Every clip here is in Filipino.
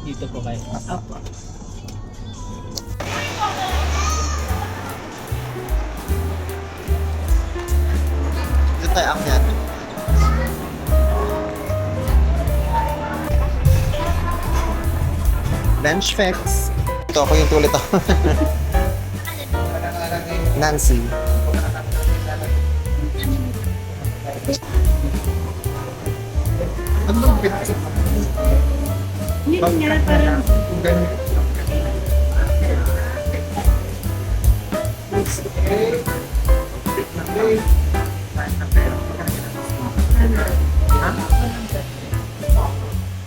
Dito po kayo. Opo. Dito tayo akyat. Bench fix. Ito ako yung tulit ako. Nancy. Ano bang fit? Yun nga, parang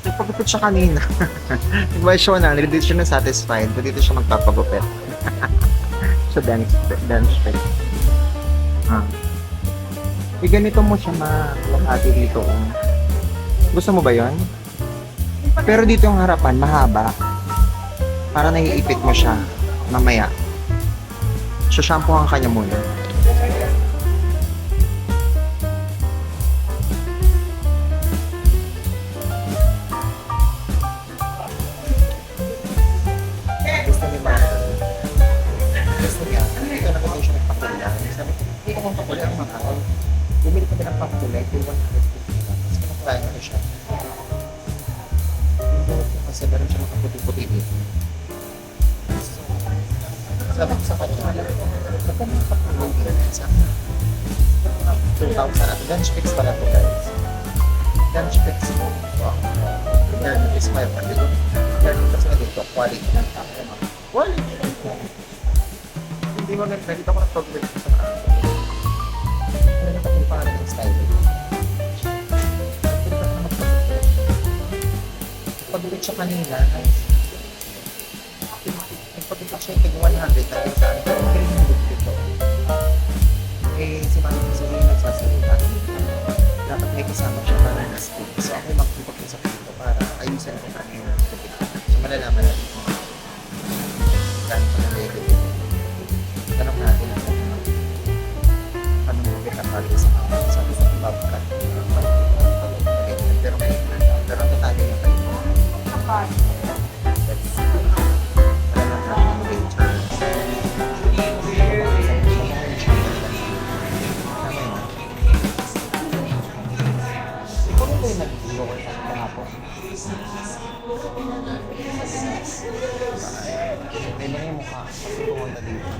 Nagpagupit siya kanina. Nag-buy siya na, hindi siya na-satisfied. Dito siya magpapagupit. So, bench fit. Ganito mo siya makalakati dito. Gusto mo ba yon? Pero dito yung harapan, mahaba. Para naiipit mo siya mamaya. Shampoohan ka niya muna. Gusto ni Mara. Gusto niya. Dito na ko siya nagpakulay. Sabi ko, hindi ko mong pakulay ang mahal. Bumili kami ng pakulay. 250 lang. Tapos kinakulayan ko siya. Kasi meron siya makaputi-puti dito. So, sabi ko sa kanya, ba't ka mga pakulay dito sa akin? 2,000 at bench fix pala to guys. Bench fix mo. Wow. Yan, is my pati. Yan, kasi na dito, quality. Quality. Hindi mo nakita ko na-problem ko sa akin. Ano na pati pangalan ng style? Pag-ulit siya kanina, nagpag-ulit siya yung tig-100 na yung saan. Pero hindi rin yung dito. Eh, si Mami kasi yung nagsasalita. Dapat may kasama siya para na-speak. So ako yung mag-upag sa dito para ayusin ko kanina. So malalaman natin kung gano'n pa na-level. Tanong natin ang anong mabit ang pagod sa mga. Sabi sa pabkat. Pero ngayon na. Pero ang tayo yung kayo. May mga yung mukha kasi pumunta dito.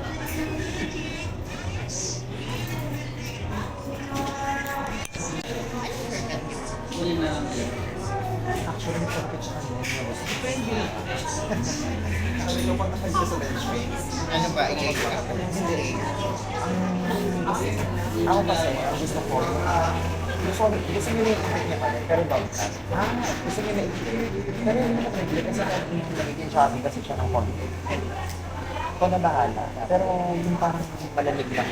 Actually, may pagkakit siya kanina. Sabi ko pag nakagsa sa bench mates. Ano ba? Hindi. Ako kasi, ang gusto ko, gusto nyo na-ikipit niya pa rin, pero bangkas. Gusto nyo na-ikipit. Pero hindi mo na-ikipit kasi nagiging shopping kasi siya ng konti. Ikaw na bahala. Pero yung parang malamig lang.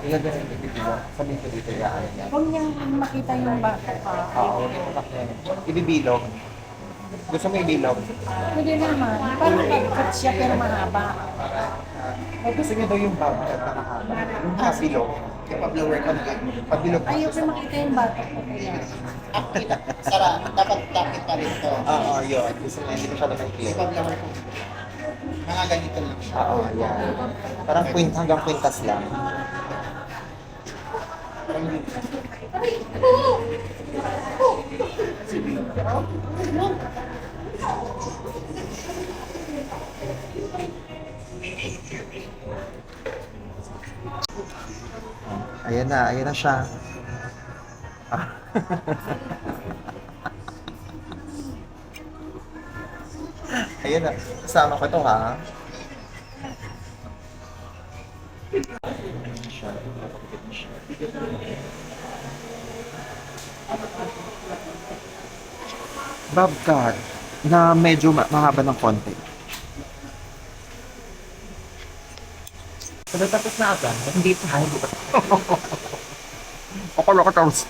Ilagay yung ibibilo. Sabihin ko dito yaan niya. huwag niyang makita yung bata pa. Oo, ibibilog. Gusto mo ibilog? Pwede naman. Parang pag-cut siya pero mahaba. Gusto niya daw yung bangkat na mahaba. Yung pabilog. Yung pa-blower ka na. Pabilog. Ayoko makita yung bata ko kaya. Sara, dapat tapit pa rin ito. Oo, yun. Gusto niya, hindi ko siya naman clear. Ipag-blower ko. Mga ganito lang siya. Oo, yan. Parang hanggang kwintas lang. Ayan na siya. Ayan na, kasama ko ito ha. Siya, napakikit na siya. Bobcat na medyo mahaba ng konti. So, tapos na agad. Hindi pa. Akala ko tapos.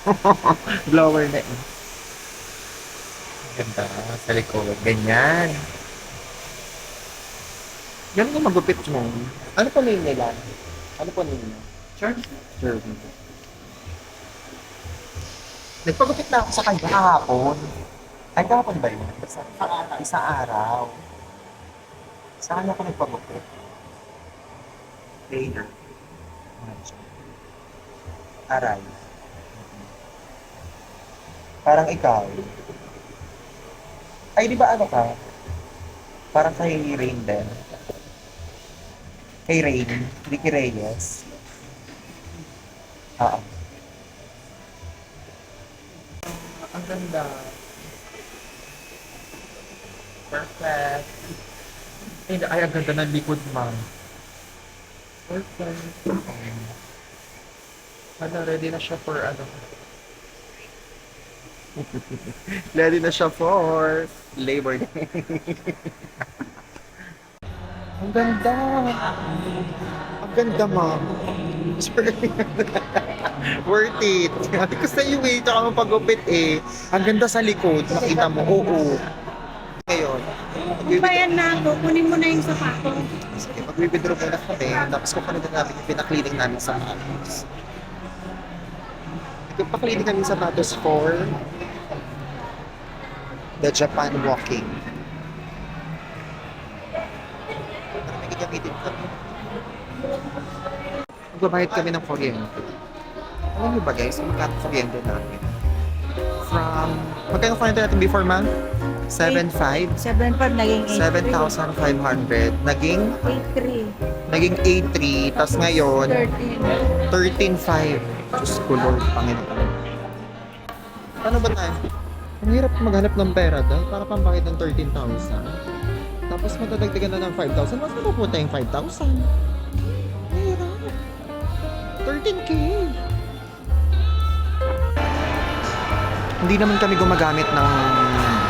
Blower na eh. Ganda. Sa likod. Ganyan. Ganun yung magupit mo. Ano po name nila? Ano po name nila? Sure. Sure. Nagpagupit na ako sa kanya kahapon. Ay, kahapon ba yun? Basta isang araw. Sa kanya ako nagpagupit. Later. Aray. Parang ikaw. Ay, di ba ano ka? Parang kay Rain din. Kay Rain. Hindi kay Reyes. Oo. Ang ganda. Perfect. Ay, ang ganda ng likod, ma'am. Perfect. Ano, ready na siya for ano? Ready na siya for Labor Day. Ang ganda. Ang ganda, ma'am. Worth it. Sabi ko sa iyo eh, tsaka ang pagupit eh. Ang ganda sa likod. Makita mo, oo. Ngayon, Bayan na ako, kunin mo na yung sapatos. sige, mag-withdraw muna kami. Tapos kukunin na namin yung pinaklining namin sa sapatos. Nagpaklining namin sa sapatos for the Japan walking. Para may gagamitin kami. Magbabayad kami ng kuryente. Alam niyo ba guys, magkano kuryente namin? Magkano kuryente natin before, ma'am? 7,500? 7.5, naging 7,500. Naging 8.3. 8,300. Tapos ngayon, 13. 13,500. Diyos ko, Lord, Panginoon. Paano ba tayo? Ang hirap maghanap ng pera dahil para pambayad ng 13,000. Tapos matadagdagan na ng 5,000. Mas mapupunta yung 5,000. Hirap. 13K. Hindi naman kami gumagamit ng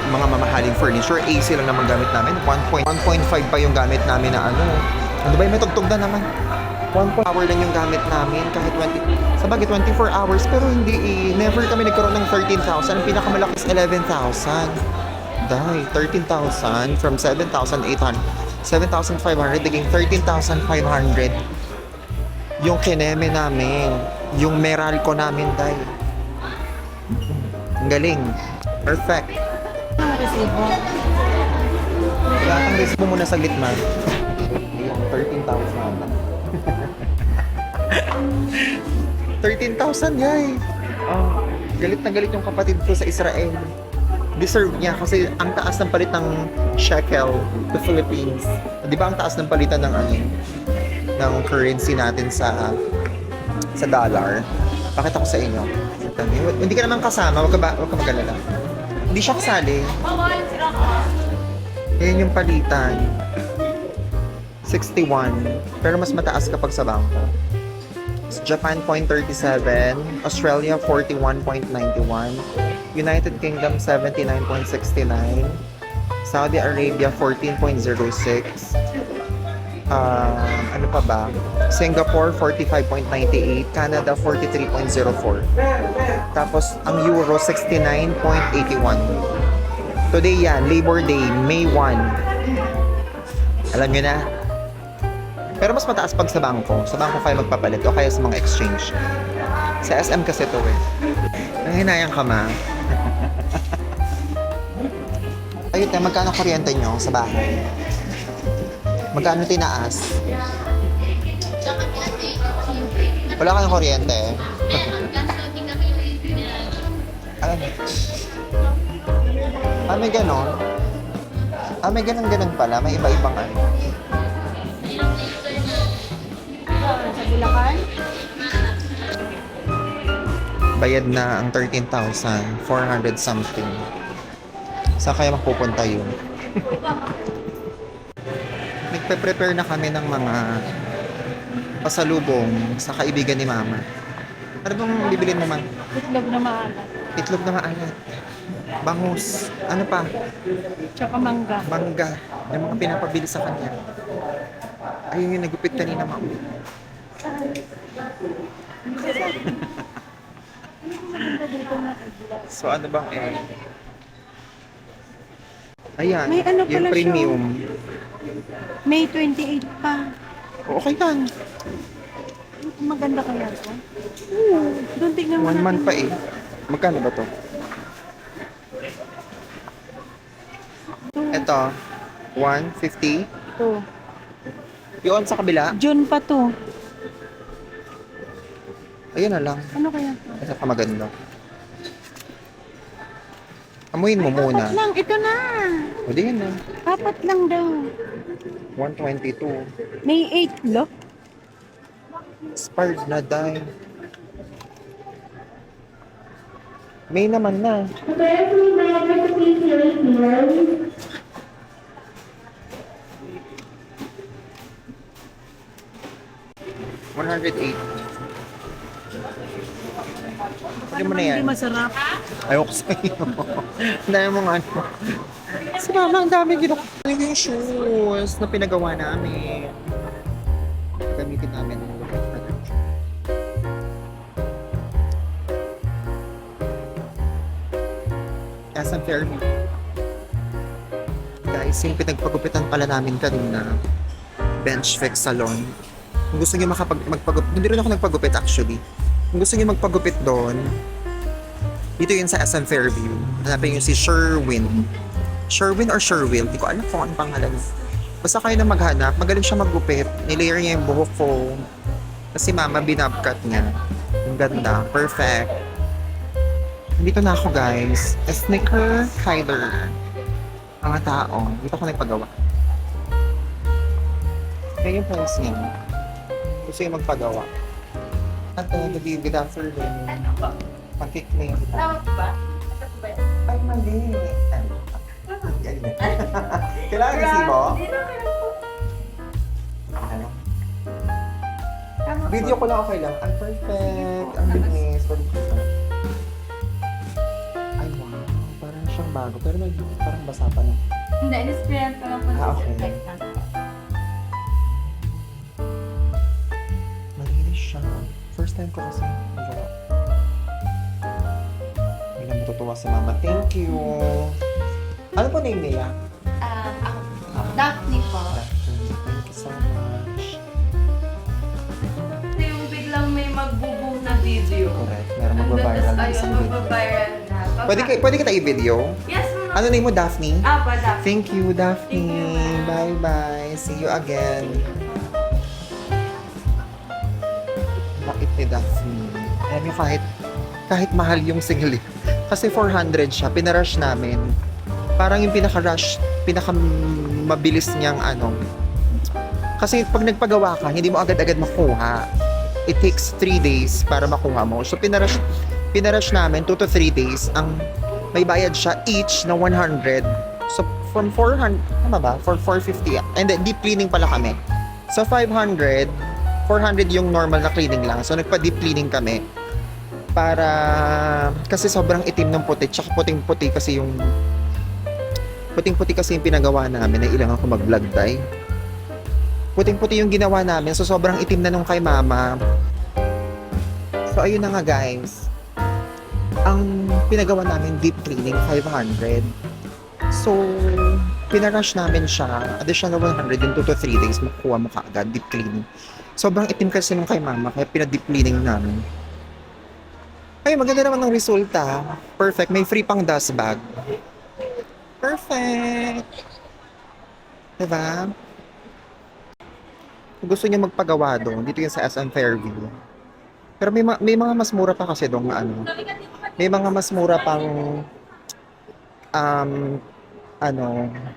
mga mamahaling furniture. AC lang naman gamit namin. 1.5 pa yung gamit namin na ano. Ano ba yung may tugtog na naman? 1 hour lang yung gamit namin kahit 20, sa bagay 24 hours pero hindi never kami nagkaroon ng 13,000. Ang pinakamalaki is 11,000. Dahil 13,000 from 7,800 7,500 naging 13,500 yung kineme namin, yung Meralco namin dahil ang galing, perfect. Ang resibo. Wala kang resibo muna saglit, ma'am. 13,000 13,000 yay. Oh, galit na galit yung kapatid ko sa Israel. Deserve niya kasi ang taas ng palit ng shekel the Philippines. Di ba ang taas ng palitan ng ng currency natin sa dollar? Pakita ko sa inyo. Hindi ka naman kasama, wag ka mag-alala. Hindi siya kasali. Yan yung palitan. 61. Pero mas mataas kapag sa bangko. Japan 0.37, Australia 41.91, United Kingdom 79.69, Saudi Arabia 14.06, ano pa ba? Singapore 45.98, Canada 43.04. Tapos ang Euro 69.81. Today yan, Labor Day, May 1. Alam nyo na. Pero mas mataas pag sa bangko. Sa bangko kayo magpapalit o kaya sa mga exchange. Sa SM kasi to eh. Nanghinayang ka, ma. Ayun tayo, magkano kuryente nyo sa bahay? Magkano tinaas? Wala kayong kuryente? Alam mo? May ganon? May ganon pala. May iba-ibang ano. Sa Bulacan? Bayad na ang 13,400 something. Saan kaya mapupunta yun? Nagpe-prepare na kami ng mga pasalubong sa kaibigan ni Mama. Ano bang bibilin mo, man? Itlog na maalat. Itlog na maalat. Bangus. Ano pa? Tsaka mangga. Mangga. Yung mga pinapabili sa kanya. Ayun yung nagupit kanina, Mama. So ano bang Ayan, May ano yung pala premium. May 28 pa. Okay yan. Maganda kaya ito? Doon tignan mo 1 month pa natin. Magkano ba to? Ito, 150. To. Yun sa kabila, June pa to. ayun na lang. Ano kaya? Ito ka maganda. Amuin mo muna. Apat lang. Ito na. O di yun na. Apat lang daw. 122. May 8 lo. Expired na dahil. May naman na. 108. Pwede mo na yan. Hindi masarap. Ayoko sa'yo. Ang dami mong ano. Kasi mama, ang dami ginagawa yung shoes na pinagawa namin. Gamitin namin ng lugar na ito. SM Fairview. Guys, yung pinagpagupitan pala namin kanina, Bench Fix Salon. Kung gusto niyo magpagupit, hindi rin ako nagpagupit actually. Kung gusto niyo magpagupit doon, dito yun sa SM Fairview. Hanapin niyo si Sherwin. Sherwin or Sherwill, hindi ko alam kung anong pangalan. Basta kayo na maghanap, magaling siya maggupit. Nilayer niya yung buhok ko. Kasi mama, binabcut niya. Ang ganda, perfect. Nandito na ako guys. Sneaker Kyler. Mga tao. Dito ako nagpagawa. Kaya yung price niya. Gusto yung magpagawa. At good afternoon. Pag-clean. Tawag ba? Ay, mali. Kailangan kasi mo? Ano? Video ko lang okay lang. Ang perfect. Ang bilis. Ay, wow. Parang siyang bago. Pero parang basa pa na. Hindi, in-sprayan ko lang po. Okay. Malinis siya. First time ko kasi magawa. Hindi na matutuwa si mama. Thank you. Ano po name niya? Daphne po. Thank you so much. Ito yung biglang may magbo-boom na video. Correct. Meron magbabiral na isang video. Magbabiral na. Pwede kita i-video? Yes, ma'am. Ano name mo, Daphne? Pa, Daphne. Thank you, Daphne. Thank you, ma'am. Bye-bye. See you again. Bakit ni Daphne? Alam niyo, kahit mahal yung single, kasi 400 siya, pinarush namin. Parang yung pinakamabilis niyang ano. Kasi pag nagpagawa ka, hindi mo agad-agad makuha. It takes 3 days para makuha mo. So pinarush namin 2 to 3 days. Ang may bayad siya each na 100. So from 400, tama ba? For 450. And then deep cleaning pala kami. So 500, 400 yung normal na cleaning lang. So nagpa-deep cleaning kami. Para, kasi sobrang itim ng puti. Tsaka puting-puti kasi yung pinagawa namin na ilang ako mag-vlog tayo. Puting-puti yung ginawa namin. So, sobrang itim na nung kay mama. So, ayun na nga guys. Ang pinagawa namin deep cleaning, 500. So, pinarush namin siya. Additional 100 yung 2 to 3 days makukuha mo kaagad deep cleaning. Sobrang itim kasi nung kay mama. Kaya pina-deep cleaning namin. Ay, maganda naman ng resulta. Perfect. May free pang dust bag. Perfect! Diba? Kung gusto niya magpagawa doon, dito yun sa SM Fairview. Pero may mga mas mura pa kasi doon ano. May mga mas mura pang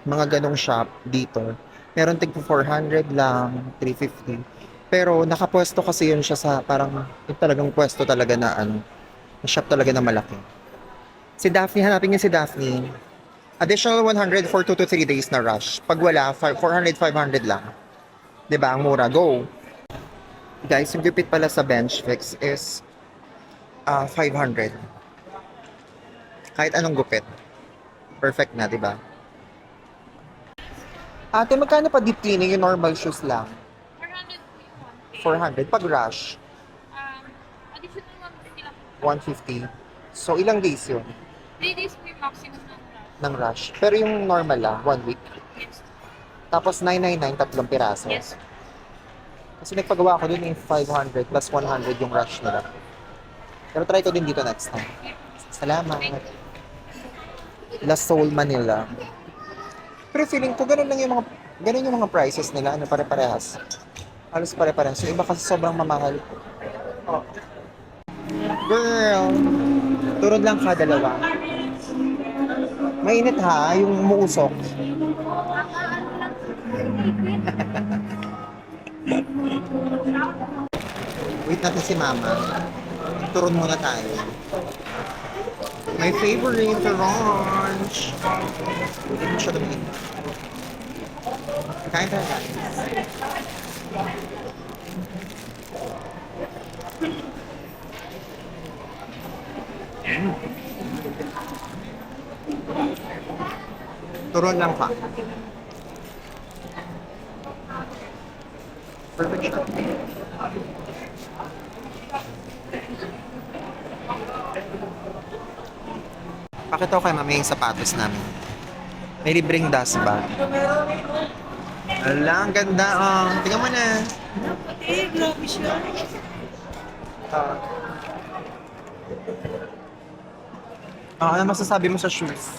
mga ganong shop dito. Meron tig 400 lang, 350. Pero nakapwesto kasi yun siya sa parang yung talagang pwesto talaga na na shop talaga na malaki. Si Daphne, hanapin niyo si Daphne. Additional 100 for 2 to 3 days na rush. Pag wala, 400, 500 lang. Diba? Ang mura. Go! Guys, yung gupit pala sa Bench Fix is 500. Kahit anong gupit. Perfect na, diba? Ate, magkano pa deep cleaning yung normal shoes lang? 400 pag rush. Additional 150 lang. 150. So, ilang days yun? 3 days po yung maximum Ng rush. Pero yung normal lang, 1 week. Yes. Tapos 999, 3 piraso. Yes. Kasi nagpagawa ko dun yung 500 plus 100 yung rush nila. Pero try ko din dito next time. Salamat. La Soul Manila. Pero feeling ko ganun yung mga prices nila, ano pare-parehas. Halos pare-parehas. Yung iba kasi sobrang mamahal. Oh. Girl, turod lang ka dalawa. Mainit ha, yung umuusok. Wait natin si Mama. Turon muna tayo. My favorite lunch. Hindi mo siya tumingin. Kain tayo guys. Turon lang pa. Perfect siya. Pakita ko kay Mami yung sapatos namin. May libreng dust bag. Ala, ang ganda. Oh. Tingnan mo na. Grabe siya. Ano masasabi mo sa shoes?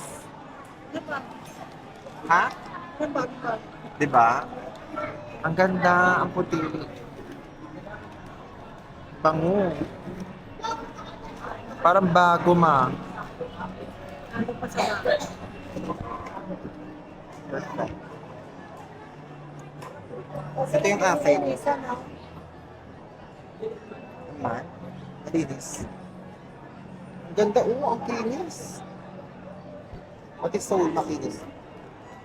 Ha? Diba? Ang ganda, ang puti. Bango. Parang bago, ma. Ano pa sa mga? Perfect. Ito yung akin. Isa na. Man, malinis. Ang ganda, ang kinis. Pati soul, makinis.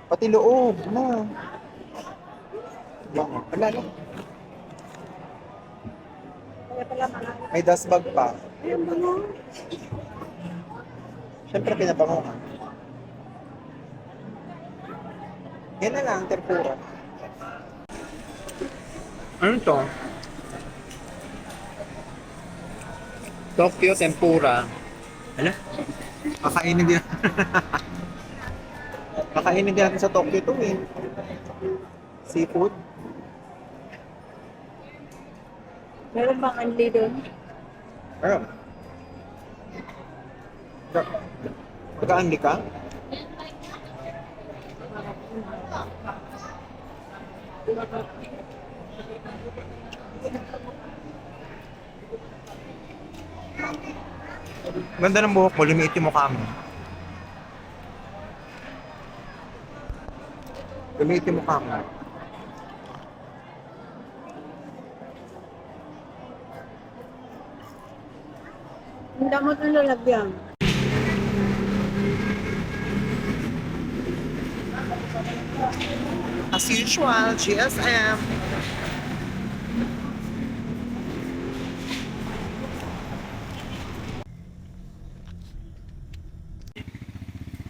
Pati loob, na. Bango. Wala lang. Kaya pala mahal. May dust bag pa. Ayun ba nga? Siyempre, pinabanguhan. Yan na lang, tempura. Ano to? Tokyo tempura. Hala? Kakainin din. Kakainin din natin sa Tokyo to eh. Seafood. Meron bang unli doon? Ano? Pagka-unli ka? Ganda ng buhok mo, lumiit yung mukha mo. Lumiit yung mukha mo. Ang damot ng lalagyan. As usual, GSM.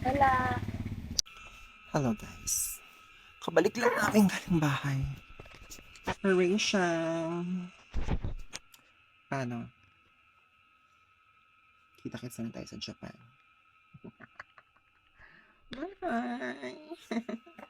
Wala. Hello guys. Kabalik lang namin galing bahay. Preparation. Paano? Kita-kits na tayo sa Japan. Bye-bye!